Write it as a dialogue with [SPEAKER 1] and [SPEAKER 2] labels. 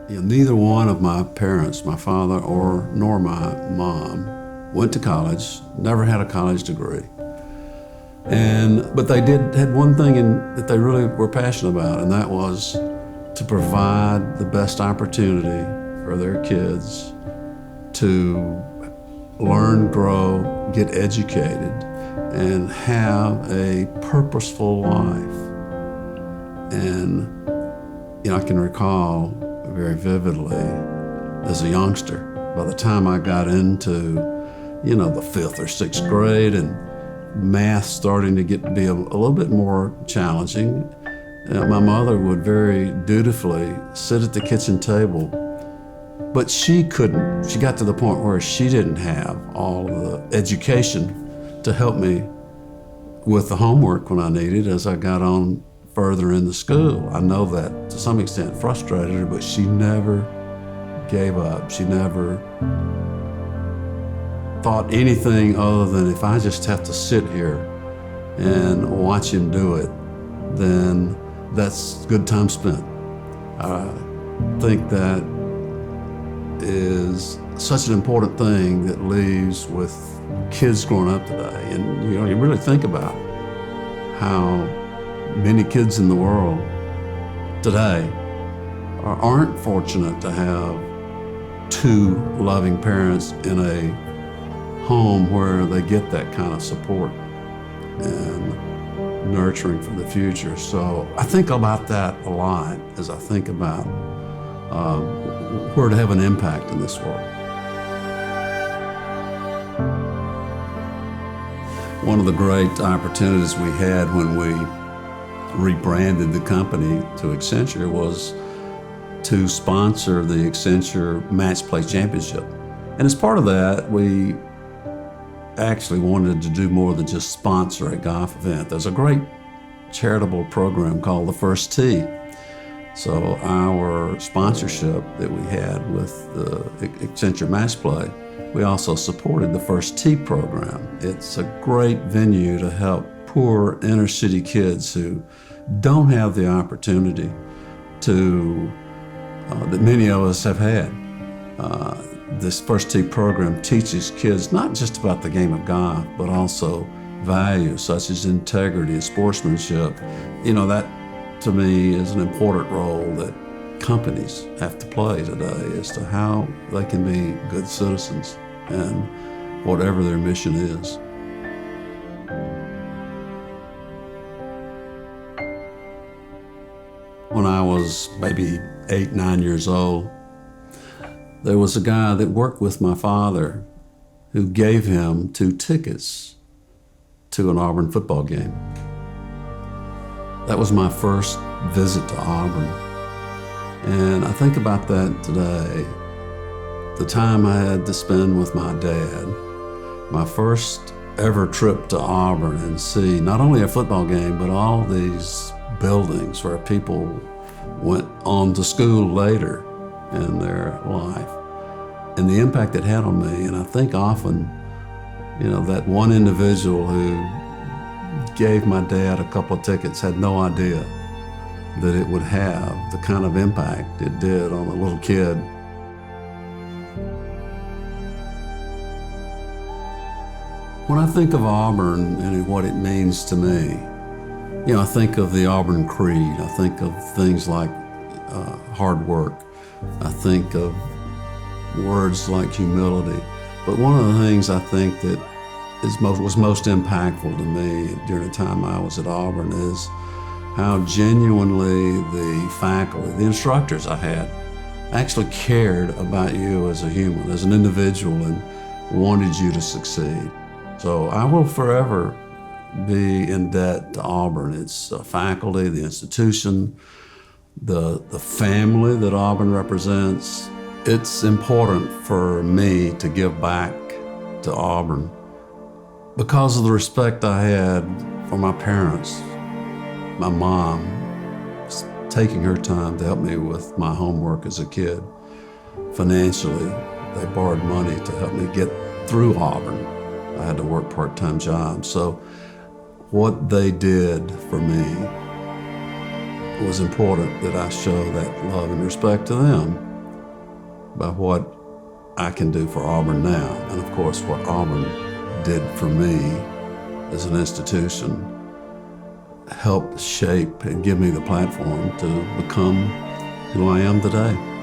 [SPEAKER 1] Neither one of my parents, my father nor my mom, went to college, never had a college degree. But they had one thing that they really were passionate about, and that was to provide the best opportunity for their kids to learn, grow, get educated, and have a purposeful life. And I can recall very vividly as a youngster, by the time I got into, the 5th or 6th grade, and math starting to get to be a little bit more challenging, my mother would very dutifully sit at the kitchen table, but she couldn't. She got to the point where she didn't have all of the education to help me with the homework when I needed as I got on further in the school. I know that to some extent frustrated her, but she never gave up. She never thought anything other than, if I just have to sit here and watch him do it, then that's good time spent. I think that is such an important thing that leaves with kids growing up today. And you really think about how many kids in the world today aren't fortunate to have two loving parents in a home where they get that kind of support and nurturing for the future. So I think about that a lot as I think about where to have an impact in this world. One of the great opportunities we had when we rebranded the company to Accenture was to sponsor the Accenture Match Play Championship. And as part of that, we actually wanted to do more than just sponsor a golf event. There's a great charitable program called the First Tee. So our sponsorship that we had with the Accenture Match Play, we also supported the First Tee program. It's a great venue to help poor inner city kids who don't have the opportunity to that many of us have had. This First Tee program teaches kids not just about the game of golf, but also values such as integrity and sportsmanship. That to me is an important role that companies have to play today as to how they can be good citizens and whatever their mission is. When I was maybe 8, 9 years old, there was a guy that worked with my father who gave him 2 tickets to an Auburn football game. That was my first visit to Auburn. And I think about that today, the time I had to spend with my dad, my first ever trip to Auburn, and see not only a football game, but all these buildings where people went on to school later in their life, and the impact it had on me. And I think often, that one individual who gave my dad a couple of tickets had no idea that it would have the kind of impact it did on a little kid. When I think of Auburn and what it means to me, I think of the Auburn Creed. I think of things like hard work. I think of words like humility. But one of the things I think that was most impactful to me during the time I was at Auburn is how genuinely the faculty, the instructors I had, actually cared about you as a human, as an individual, and wanted you to succeed. So I will forever be in debt to Auburn. It's the faculty, the institution, the family that Auburn represents. It's important for me to give back to Auburn because of the respect I had for my parents. My mom taking her time to help me with my homework as a kid. Financially, they borrowed money to help me get through Auburn. I had to work part-time jobs. So what they did for me was important that I show that love and respect to them. by what I can do for Auburn now. And of course, what Auburn did for me as an institution helped shape and give me the platform to become who I am today.